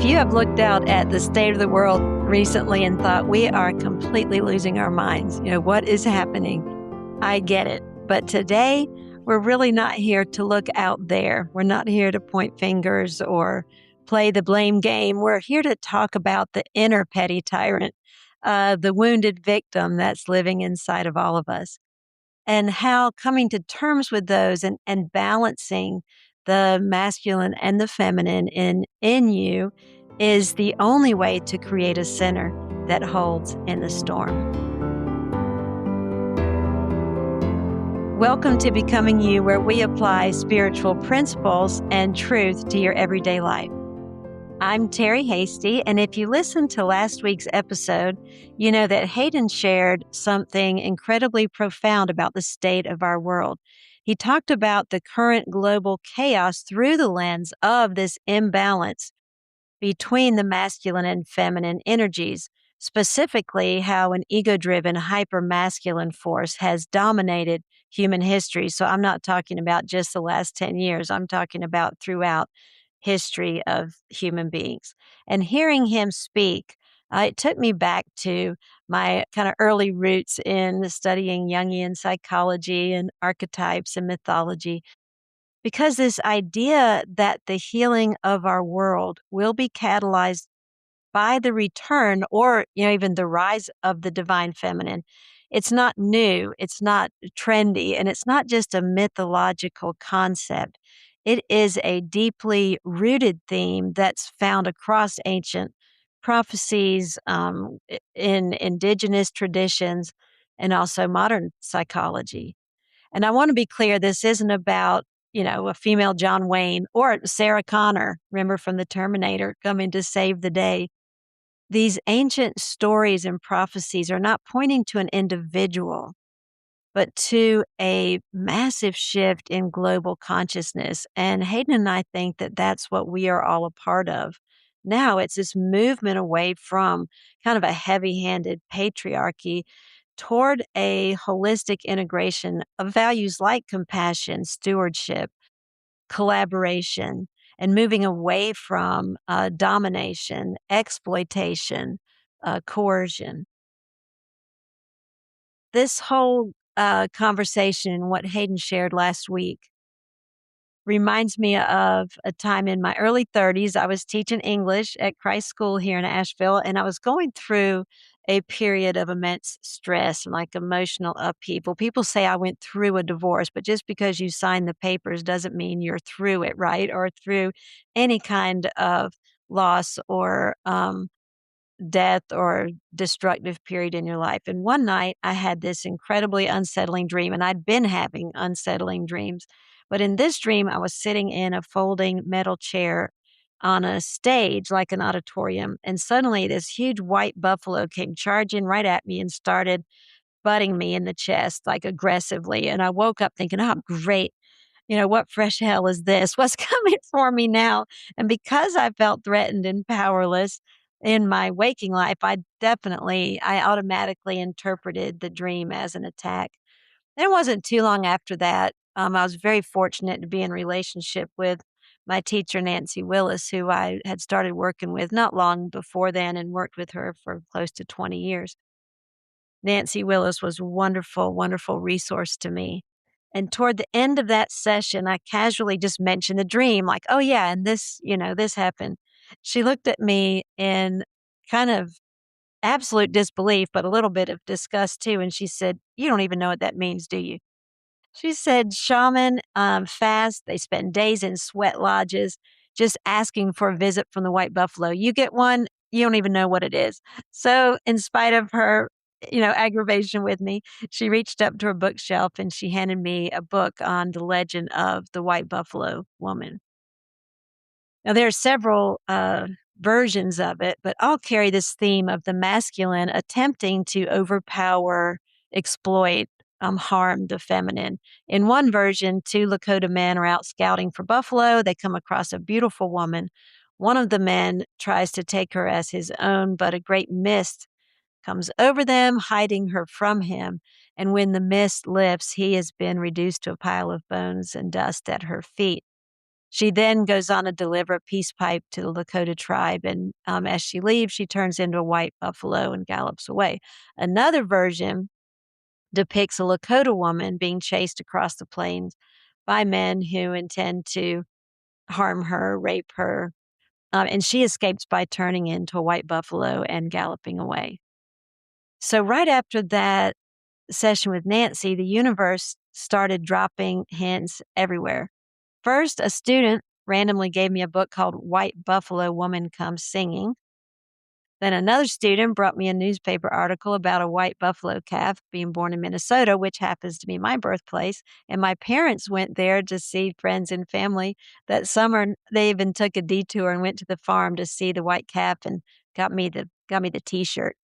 If you have looked out at the state of the world recently and thought we are completely losing our minds, what is happening? I get it. But today, we're really not here to look out there. We're not here to point fingers or play the blame game. We're here to talk about the inner petty tyrant, the wounded victim that's living inside of all of us, and how coming to terms with those and balancing the masculine and the feminine in you is the only way to create a center that holds in the storm. Welcome to Becoming You, where we apply spiritual principles and truth to your everyday life. I'm Terry Hasty, and if you listened to last week's episode, you know that Haydn shared something incredibly profound about the state of our world. He talked about the current global chaos through the lens of this imbalance between the masculine and feminine energies, specifically how an ego-driven, hyper-masculine force has dominated human history. So I'm not talking about just the last 10 years. I'm talking about throughout history of human beings. And hearing him speak, it took me back to my kind of early roots in studying Jungian psychology and archetypes and mythology, because this idea that the healing of our world will be catalyzed by the return or even the rise of the divine feminine. It's not new, it's not trendy, and it's not just a mythological concept. It is a deeply rooted theme that's found across ancient prophecies, in indigenous traditions, and also modern psychology. And I want to be clear, this isn't about, a female John Wayne or Sarah Connor, remember from the Terminator, coming to save the day. These ancient stories and prophecies are not pointing to an individual, but to a massive shift in global consciousness. And Hayden and I think that that's what we are all a part of. Now it's this movement away from kind of a heavy-handed patriarchy toward a holistic integration of values like compassion, stewardship, collaboration, and moving away from domination, exploitation, coercion. This whole conversation, what Hayden shared last week, reminds me of a time in my early 30s. I was teaching English at Christ School here in Asheville, and I was going through a period of immense stress and like emotional upheaval. People say I went through a divorce, but just because you sign the papers doesn't mean you're through it, right? Or through any kind of loss or death or destructive period in your life. And one night I had this incredibly unsettling dream, and I'd been having unsettling dreams. But in this dream, I was sitting in a folding metal chair on a stage like an auditorium. And suddenly this huge white buffalo came charging right at me and started butting me in the chest, like aggressively. And I woke up thinking, oh, great. What fresh hell is this? What's coming for me now? And because I felt threatened and powerless in my waking life, I automatically interpreted the dream as an attack. And it wasn't too long after that. I was very fortunate to be in relationship with my teacher, Nancy Willis, who I had started working with not long before then and worked with her for close to 20 years. Nancy Willis was a wonderful, wonderful resource to me. And toward the end of that session, I casually just mentioned the dream, like, oh, yeah, and this happened. She looked at me in kind of absolute disbelief, but a little bit of disgust too. And she said, you don't even know what that means, do you? She said, shaman fast. They spend days in sweat lodges just asking for a visit from the white buffalo. You get one, you don't even know what it is. So, in spite of her, aggravation with me, she reached up to her bookshelf and she handed me a book on the legend of the white buffalo woman. Now, there are several versions of it, but all carry this theme of the masculine attempting to overpower, exploit, harm the feminine. In one version, two Lakota men are out scouting for buffalo. They come across a beautiful woman. One of the men tries to take her as his own, but a great mist comes over them, hiding her from him. And when the mist lifts, he has been reduced to a pile of bones and dust at her feet. She then goes on to deliver a peace pipe to the Lakota tribe, and, as she leaves, she turns into a white buffalo and gallops away. Another version depicts a Lakota woman being chased across the plains by men who intend to harm her, rape her, and she escapes by turning into a white buffalo and galloping away. So, right after that session with Nancy, the universe started dropping hints everywhere. First, a student randomly gave me a book called White Buffalo Woman Comes Singing. Then another student brought me a newspaper article about a white buffalo calf being born in Minnesota, which happens to be my birthplace. And my parents went there to see friends and family. That summer, they even took a detour and went to the farm to see the white calf and got me the T-shirt.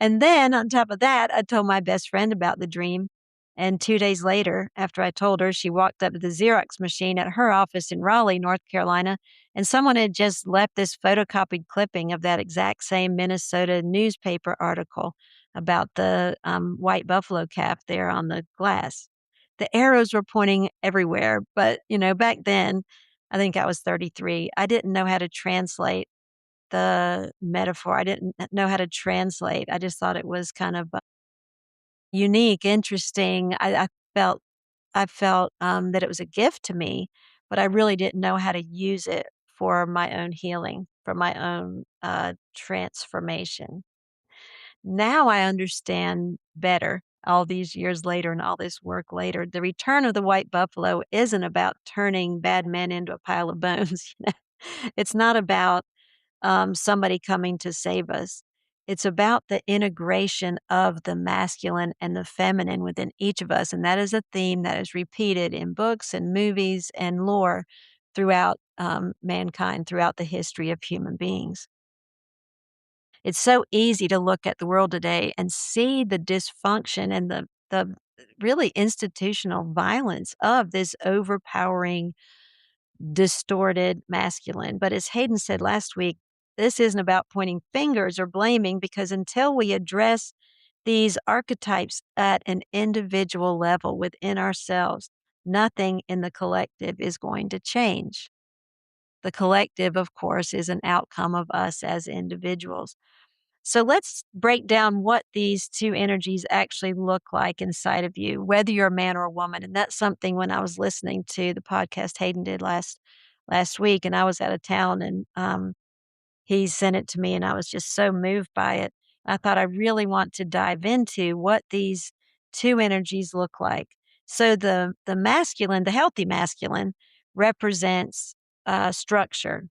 And then on top of that, I told my best friend about the dream. And 2 days later, after I told her, she walked up to the Xerox machine at her office in Raleigh, North Carolina, and someone had just left this photocopied clipping of that exact same Minnesota newspaper article about the white buffalo calf there on the glass. The arrows were pointing everywhere, but back then, I think I was 33. I didn't know how to translate the metaphor. I didn't know how to translate. I just thought it was kind of unique, interesting. I felt that it was a gift to me, but I really didn't know how to use it for my own healing, for my own transformation. Now I understand better all these years later and all this work later. The return of the white buffalo isn't about turning bad men into a pile of bones. It's not about somebody coming to save us. It's about the integration of the masculine and the feminine within each of us. And that is a theme that is repeated in books and movies and lore throughout mankind, throughout the history of human beings. It's so easy to look at the world today and see the dysfunction and the really institutional violence of this overpowering distorted masculine. But as Hayden said last week, this isn't about pointing fingers or blaming because until we address these archetypes at an individual level within ourselves, nothing in the collective is going to change. The collective, of course, is an outcome of us as individuals. So let's break down what these two energies actually look like inside of you, whether you're a man or a woman. And that's something when I was listening to the podcast Hayden did last week, and I was out of town, and he sent it to me, and I was just so moved by it. I thought I really want to dive into what these two energies look like. So the masculine, the healthy masculine, represents structure,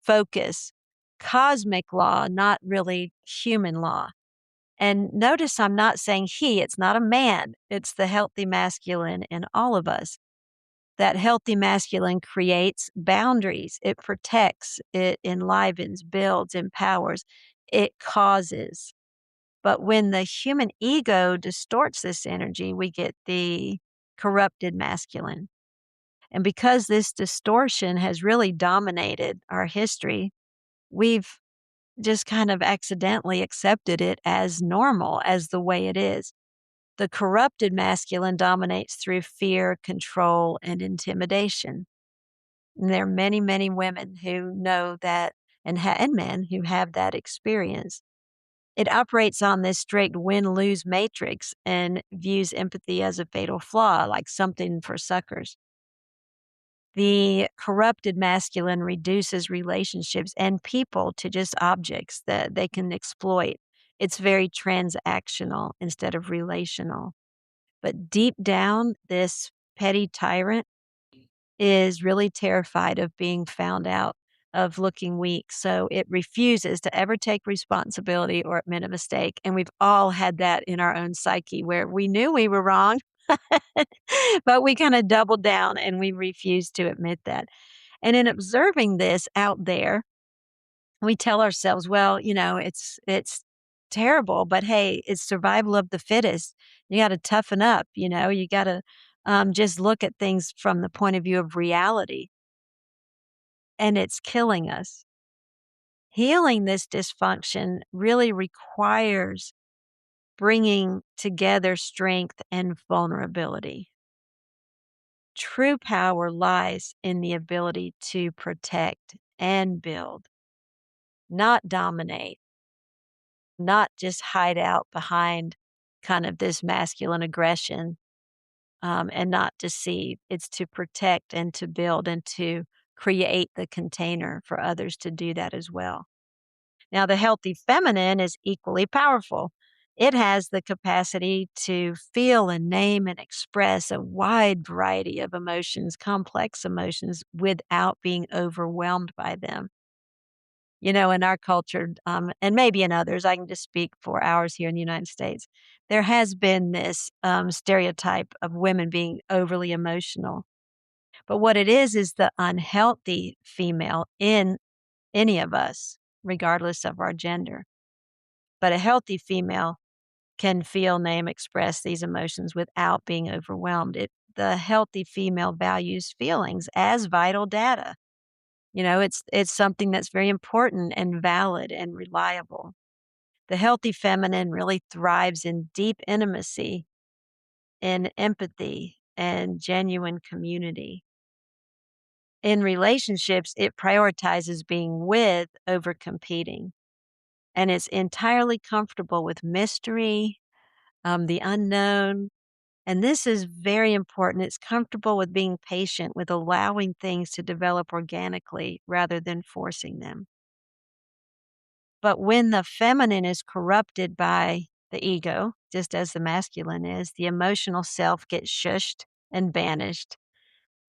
focus, cosmic law, not really human law. And notice I'm not saying he, it's not a man, it's the healthy masculine in all of us. That healthy masculine creates boundaries, it protects, it enlivens, builds, empowers, it causes. But when the human ego distorts this energy, we get the corrupted masculine. And because this distortion has really dominated our history, we've just kind of accidentally accepted it as normal, as the way it is. The corrupted masculine dominates through fear, control, and intimidation. And there are many, many women who know that and men who have that experience. It operates on this strict win-lose matrix and views empathy as a fatal flaw, like something for suckers. The corrupted masculine reduces relationships and people to just objects that they can exploit. It's very transactional instead of relational. But deep down, this petty tyrant is really terrified of being found out, of looking weak. So it refuses to ever take responsibility or admit a mistake. And we've all had that in our own psyche where we knew we were wrong, but we kind of doubled down and we refused to admit that. And in observing this out there, we tell ourselves, well, it's terrible, but hey, it's survival of the fittest. You got to toughen up, you got to just look at things from the point of view of reality, and it's killing us. Healing this dysfunction really requires bringing together strength and vulnerability. True power lies in the ability to protect and build, not dominate, not just hide out behind kind of this masculine aggression, and not deceive. It's to protect and to build and to create the container for others to do that as well. Now, the healthy feminine is equally powerful. It has the capacity to feel and name and express a wide variety of emotions, complex emotions, without being overwhelmed by them. You know, in our culture, and maybe in others, I can just speak for ours here in the United States, there has been this stereotype of women being overly emotional. But what it is the unhealthy female in any of us, regardless of our gender. But a healthy female can feel, name, express these emotions without being overwhelmed. The healthy female values feelings as vital data. You know, it's something that's very important and valid and reliable. The healthy feminine really thrives in deep intimacy, in empathy, and genuine community. In relationships, it prioritizes being with over competing, and it's entirely comfortable with mystery, the unknown. And this is very important. It's comfortable with being patient, with allowing things to develop organically rather than forcing them. But when the feminine is corrupted by the ego, just as the masculine is, the emotional self gets shushed and banished.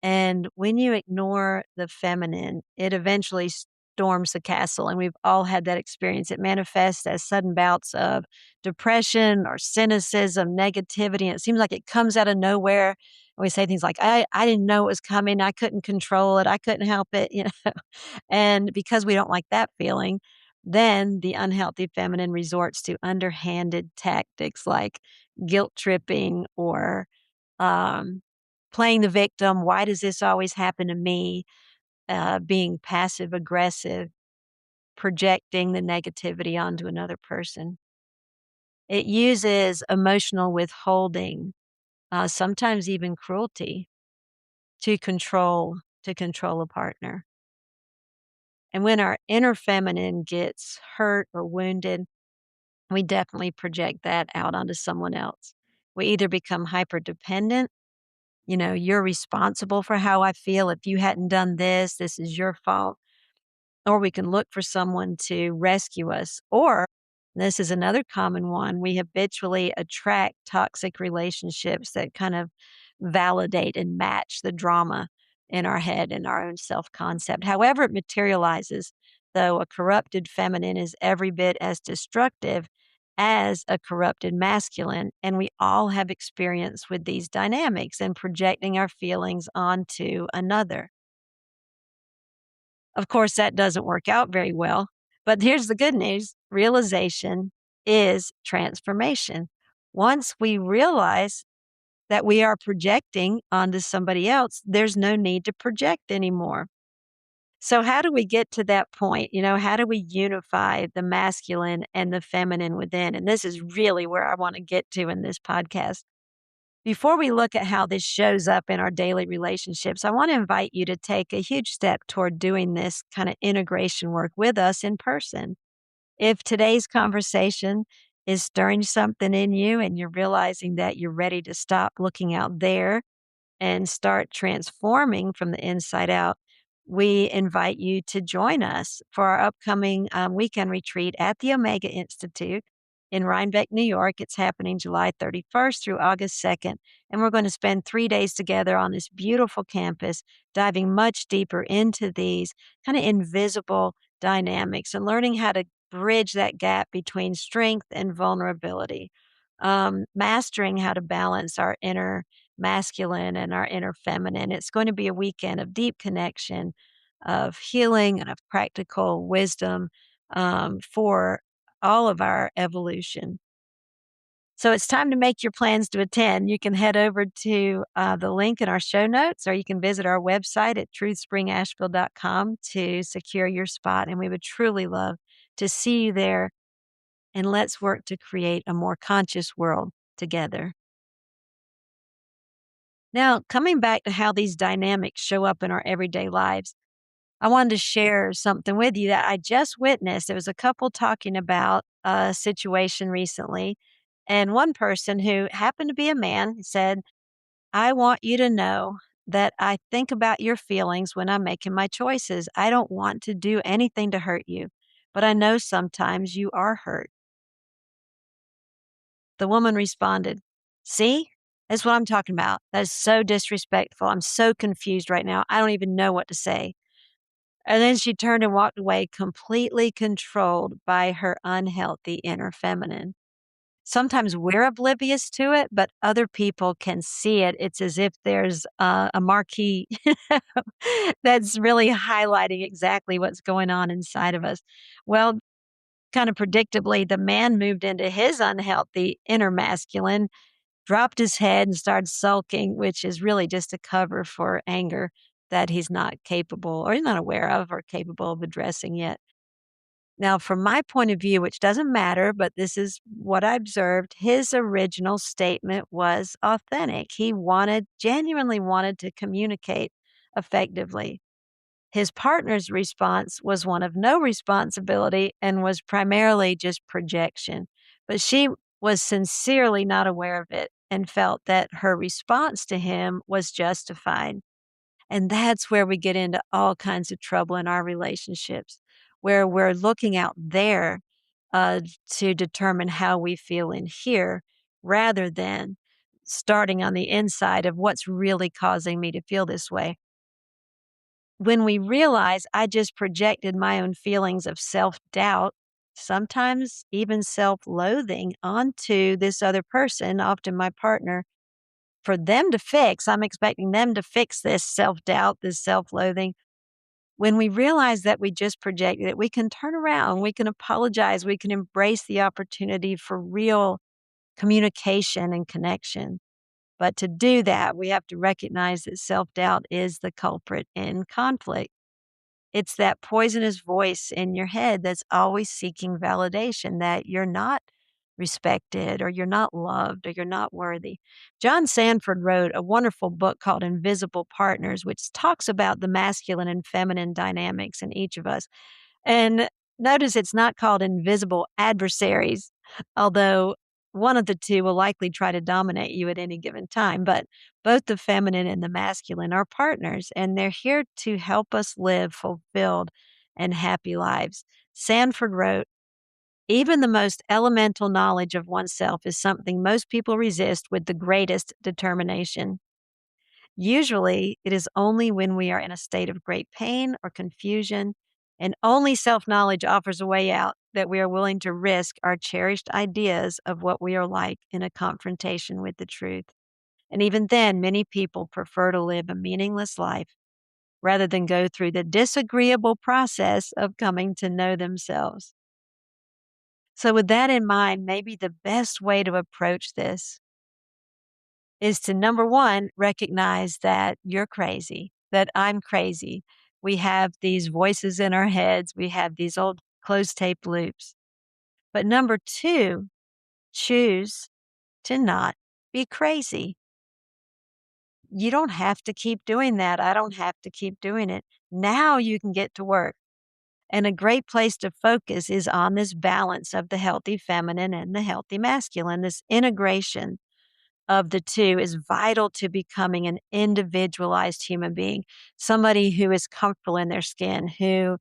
And when you ignore the feminine, it eventually storms the castle. And we've all had that experience. It manifests as sudden bouts of depression or cynicism, negativity. And it seems like it comes out of nowhere. And we say things like, I didn't know it was coming. I couldn't control it. I couldn't help it. You know, and because we don't like that feeling, then the unhealthy feminine resorts to underhanded tactics like guilt tripping or um, playing the victim. Why does this always happen to me? Being passive aggressive, projecting the negativity onto another person. It uses emotional withholding, sometimes even cruelty, to control a partner. And when our inner feminine gets hurt or wounded, we definitely project that out onto someone else. We either become hyper dependent, you know, you're responsible for how I feel. If you hadn't done this, this is your fault. Or we can look for someone to rescue us. Or this is another common one. We habitually attract toxic relationships that kind of validate and match the drama in our head and our own self concept. However, it materializes, though, a corrupted feminine is every bit as destructive as a corrupted masculine. And we all have experience with these dynamics and projecting our feelings onto another. Of course, that doesn't work out very well. But here's the good news: realization is transformation. Once we realize that we are projecting onto somebody else, there's no need to project anymore. So, how do we get to that point? You know, how do we unify the masculine and the feminine within? And this is really where I want to get to in this podcast. Before we look at how this shows up in our daily relationships, I want to invite you to take a huge step toward doing this kind of integration work with us in person. If today's conversation is stirring something in you and you're realizing that you're ready to stop looking out there and start transforming from the inside out, we invite you to join us for our upcoming weekend retreat at the Omega Institute in Rhinebeck, New York. It's happening July 31st through August 2nd. And we're going to spend 3 days together on this beautiful campus, diving much deeper into these kind of invisible dynamics and learning how to bridge that gap between strength and vulnerability, mastering how to balance our inner masculine and our inner feminine. It's going to be a weekend of deep connection, of healing, and of practical wisdom for all of our evolution. So it's time to make your plans to attend. You can head over to the link in our show notes, or you can visit our website at truthspringasheville.com to secure your spot. And we would truly love to see you there. And let's work to create a more conscious world together. Now, coming back to how these dynamics show up in our everyday lives, I wanted to share something with you that I just witnessed. It was a couple talking about a situation recently, and one person who happened to be a man said, I want you to know that I think about your feelings when I'm making my choices. I don't want to do anything to hurt you, but I know sometimes you are hurt. The woman responded, see, that's what I'm talking about. That is so disrespectful. I'm so confused right now. I don't even know what to say. And then she turned and walked away, completely controlled by her unhealthy inner feminine. Sometimes we're oblivious to it, but other people can see it. It's as if there's a marquee that's really highlighting exactly what's going on inside of us. Well, kind of predictably, the man moved into his unhealthy inner masculine, dropped his head, and started sulking, which is really just a cover for anger that he's not capable or he's not aware of or capable of addressing yet. Now, from my point of view, which doesn't matter, but this is what I observed, his original statement was authentic. He genuinely wanted to communicate effectively. His partner's response was one of no responsibility and was primarily just projection. But she was sincerely not aware of it and felt that her response to him was justified. And that's where we get into all kinds of trouble in our relationships, where we're looking out there uh, to determine how we feel in here rather than starting on the inside of what's really causing me to feel this way. When we realize I just projected my own feelings of self doubt, sometimes even self loathing onto this other person, often my partner, for them to fix, I'm expecting them to fix this self doubt, this self loathing. When we realize that we just projected it, we can turn around, we can apologize, we can embrace the opportunity for real communication and connection. But to do that, we have to recognize that self doubt is the culprit in conflict. It's that poisonous voice in your head that's always seeking validation that you're not respected or you're not loved or you're not worthy. John Sanford wrote a wonderful book called Invisible Partners, which talks about the masculine and feminine dynamics in each of us. And notice it's not called invisible adversaries, although one of the two will likely try to dominate you at any given time. But both the feminine and the masculine are partners, and they're here to help us live fulfilled and happy lives. Sanford wrote, even the most elemental knowledge of oneself is something most people resist with the greatest determination. Usually, it is only when we are in a state of great pain or confusion, and only self knowledge offers a way out, that we are willing to risk our cherished ideas of what we are like in a confrontation with the truth. And even then, many people prefer to live a meaningless life rather than go through the disagreeable process of coming to know themselves. So, with that in mind, maybe the best way to approach this is to number one, recognize that you're crazy, that I'm crazy. We have these voices in our heads, we have these old closed tape loops. But number two, choose to not be crazy. You don't have to keep doing that. I don't have to keep doing it. Now you can get to work. And a great place to focus is on this balance of the healthy feminine and the healthy masculine, this integration of the two is vital to becoming an individualized human being, somebody who is comfortable in their skin, who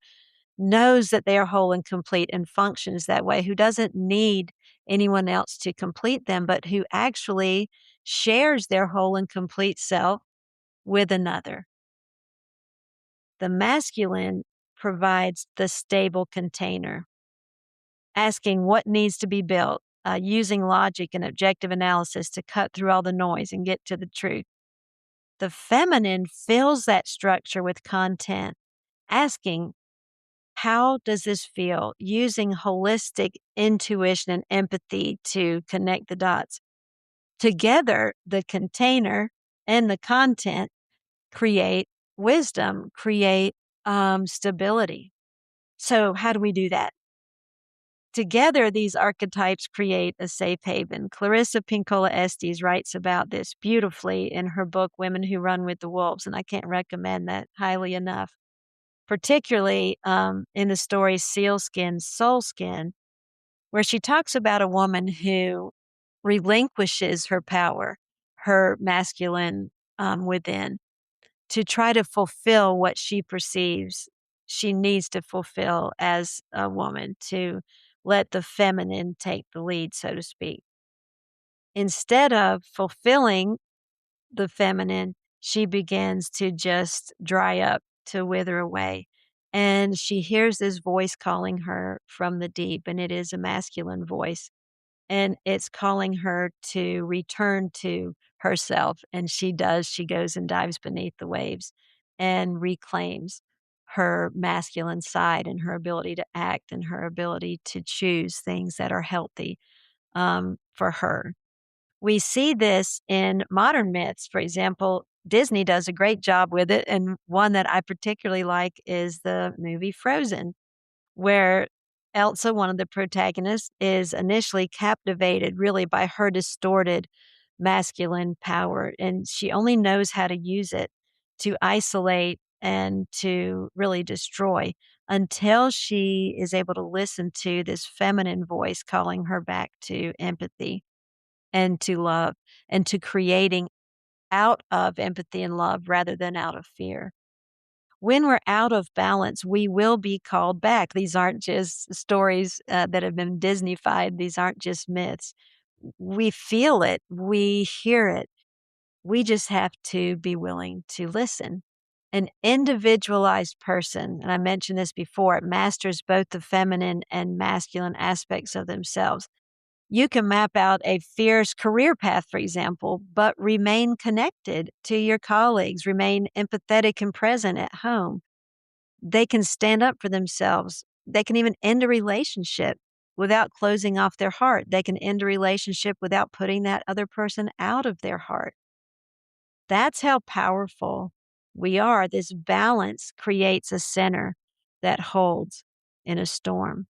knows that they are whole and complete and functions that way, who doesn't need anyone else to complete them, but who actually shares their whole and complete self with another. The masculine provides the stable container, asking what needs to be built, using logic and objective analysis to cut through all the noise and get to the truth. The feminine fills that structure with content, asking, how does this feel? Using holistic intuition and empathy to connect the dots. Together, the container and the content create wisdom, create stability. So, how do we do that? Together, these archetypes create a safe haven. Clarissa Pinkola Estes writes about this beautifully in her book, Women Who Run with the Wolves, and I can't recommend that highly enough, particularly in the story Sealskin, Soulskin, where she talks about a woman who relinquishes her power, her masculine within, to try to fulfill what she perceives she needs to fulfill as a woman, to let the feminine take the lead, so to speak. Instead of fulfilling the feminine, she begins to just dry up, to wither away. And she hears this voice calling her from the deep, and it is a masculine voice. And it's calling her to return to herself, and she does. She goes and dives beneath the waves and reclaims her masculine side and her ability to act and her ability to choose things that are healthy, for her. We see this in modern myths. For example, Disney does a great job with it, and one that I particularly like is the movie Frozen, where Elsa, one of the protagonists, is initially captivated really by her distorted masculine power, and she only knows how to use it to isolate and to really destroy until she is able to listen to this feminine voice calling her back to empathy and to love and to creating out of empathy and love rather than out of fear. When we're out of balance, we will be called back. These aren't just stories that have been Disneyfied. These aren't just myths. We feel it, we hear it. We just have to be willing to listen. An individualized person, and I mentioned this before, masters both the feminine and masculine aspects of themselves. You can map out a fierce career path, for example, but remain connected to your colleagues, remain empathetic and present at home. They can stand up for themselves. They can even end a relationship without closing off their heart. They can end a relationship without putting that other person out of their heart. That's how powerful we are. This balance creates a center that holds in a storm.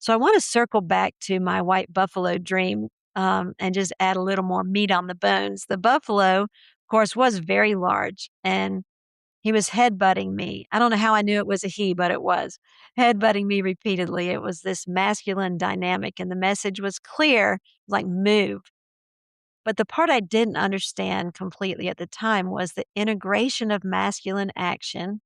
So I want to circle back to my white buffalo dream, and just add a little more meat on the bones. The buffalo, of course, was very large, and he was headbutting me. I don't know how I knew it was a he, but it was headbutting me repeatedly. It was this masculine dynamic, and the message was clear, like move. But the part I didn't understand completely at the time was the integration of masculine action,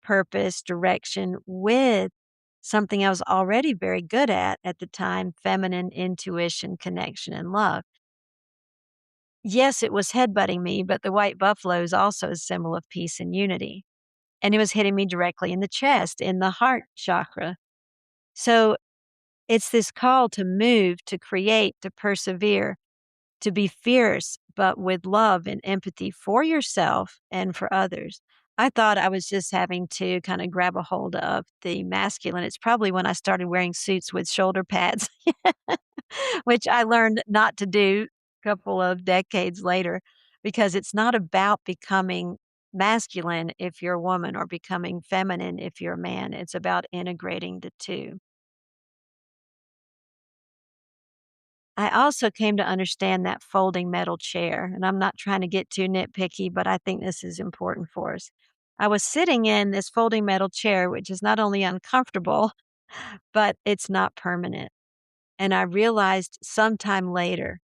purpose, direction with something I was already very good at the time, feminine intuition, connection, and love. Yes, it was headbutting me, but the white buffalo is also a symbol of peace and unity. And it was hitting me directly in the chest, in the heart chakra. So it's this call to move, to create, to persevere, to be fierce, but with love and empathy for yourself and for others. I thought I was just having to kind of grab a hold of the masculine. It's probably when I started wearing suits with shoulder pads, which I learned not to do a couple of decades later, because it's not about becoming masculine if you're a woman or becoming feminine if you're a man. It's about integrating the two. I also came to understand that folding metal chair, and I'm not trying to get too nitpicky, but I think this is important for us. I was sitting in this folding metal chair, which is not only uncomfortable, but it's not permanent. And I realized sometime later,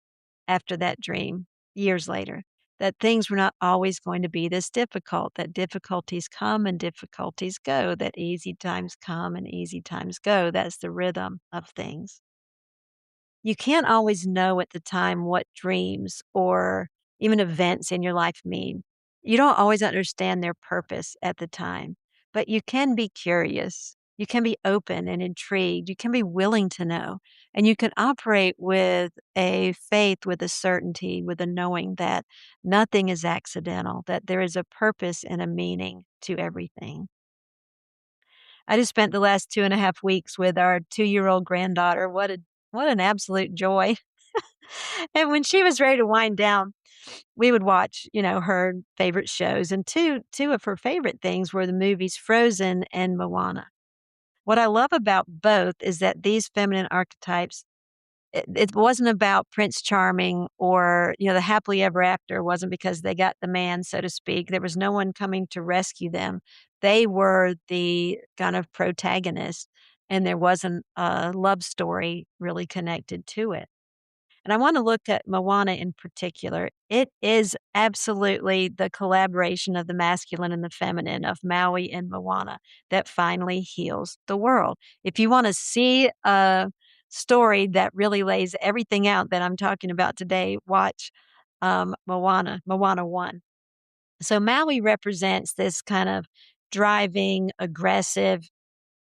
after that dream, years later, that things were not always going to be this difficult, that difficulties come and difficulties go, that easy times come and easy times go. That's the rhythm of things. You can't always know at the time what dreams or even events in your life mean. You don't always understand their purpose at the time, but you can be curious. You can be open and intrigued. You can be willing to know. And you can operate with a faith, with a certainty, with a knowing that nothing is accidental, that there is a purpose and a meaning to everything. I just spent the last 2.5 weeks with our 2-year-old granddaughter. What an absolute joy. And when she was ready to wind down, we would watch, her favorite shows, and two of her favorite things were the movies Frozen and Moana. What I love about both is that these feminine archetypes, it wasn't about Prince Charming or, the happily ever after wasn't because they got the man, so to speak. There was no one coming to rescue them. They were the kind of protagonist, and there wasn't a love story really connected to it. And I want to look at Moana in particular. It is absolutely the collaboration of the masculine and the feminine, of Maui and Moana, that finally heals the world. If you want to see a story that really lays everything out that I'm talking about today, watch Moana 1. So Maui represents this kind of driving, aggressive,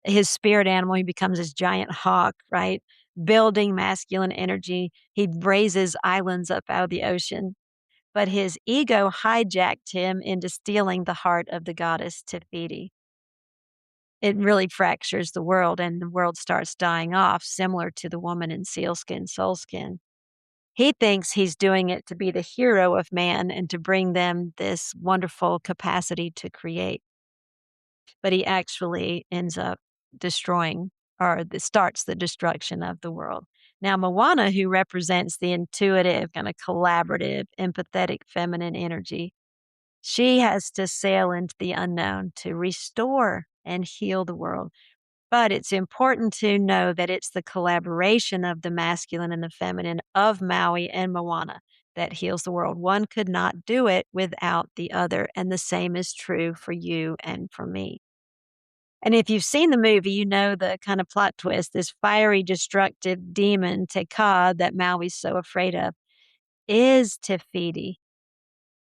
his spirit animal, he becomes this giant hawk, right? Building masculine energy. He raises islands up out of the ocean, but his ego hijacked him into stealing the heart of the goddess Te Fiti. It really fractures the world, and the world starts dying off, similar to the woman in sealskin, soulskin. He thinks he's doing it to be the hero of man and to bring them this wonderful capacity to create, but he actually ends up destroying or starts the destruction of the world. Now, Moana, who represents the intuitive, kind of collaborative, empathetic feminine energy, she has to sail into the unknown to restore and heal the world. But it's important to know that it's the collaboration of the masculine and the feminine of Maui and Moana that heals the world. One could not do it without the other. And the same is true for you and for me. And if you've seen the movie, you know the kind of plot twist. This fiery, destructive demon, Te Ka, that Maui's so afraid of, is Te Fiti.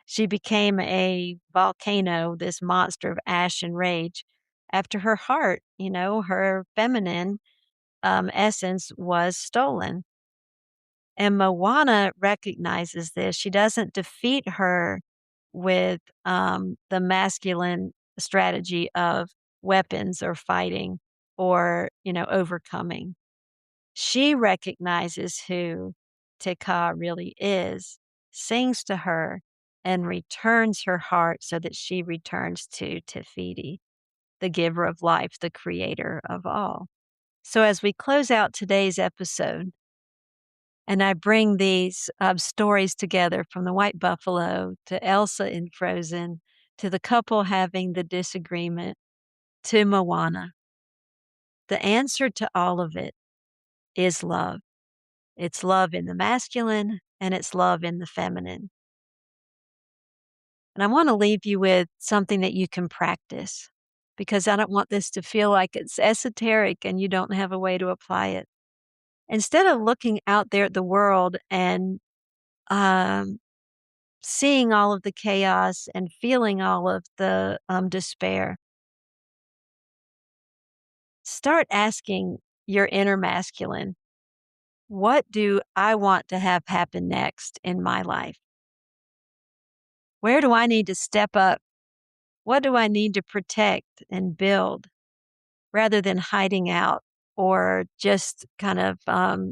She became a volcano, this monster of ash and rage, after her heart, her feminine essence was stolen. And Moana recognizes this. She doesn't defeat her with the masculine strategy of weapons or fighting or, overcoming. She recognizes who Te Ka really is, sings to her, and returns her heart so that she returns to Te Fiti, the giver of life, the creator of all. So as we close out today's episode, and I bring these stories together from the White Buffalo to Elsa in Frozen to the couple having the disagreement to Moana. The answer to all of it is love. It's love in the masculine and it's love in the feminine. And I want to leave you with something that you can practice because I don't want this to feel like it's esoteric and you don't have a way to apply it. Instead of looking out there at the world and um, seeing all of the chaos and feeling all of the despair, start asking your inner masculine, what do I want to have happen next in my life? Where do I need to step up? What do I need to protect and build rather than hiding out or just kind of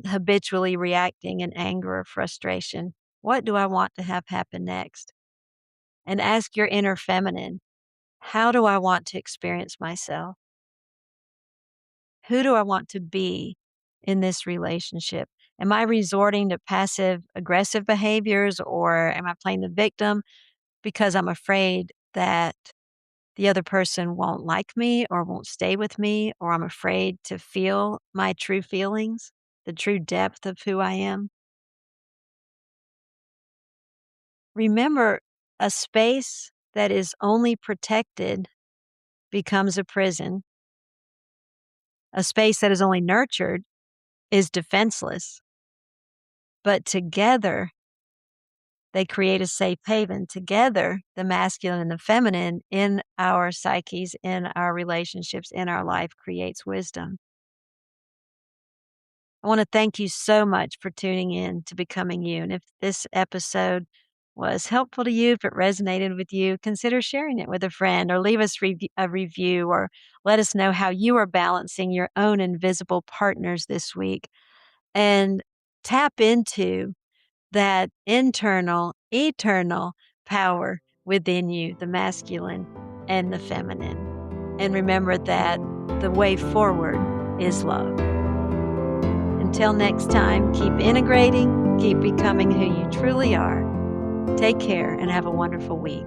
habitually reacting in anger or frustration? What do I want to have happen next? And ask your inner feminine, how do I want to experience myself? Who do I want to be in this relationship? Am I resorting to passive aggressive behaviors or am I playing the victim because I'm afraid that the other person won't like me or won't stay with me, or I'm afraid to feel my true feelings, the true depth of who I am? Remember, a space that is only protected becomes a prison. A space that is only nurtured is defenseless. But together, they create a safe haven. Together, the masculine and the feminine in our psyches, in our relationships, in our life creates wisdom. I want to thank you so much for tuning in to Becoming You. And if this episode was helpful to you, if it resonated with you, consider sharing it with a friend or leave us a review or let us know how you are balancing your own invisible partners this week. And tap into that internal, eternal power within you, the masculine and the feminine. And remember that the way forward is love. Until next time, keep integrating, keep becoming who you truly are. Take care and have a wonderful week.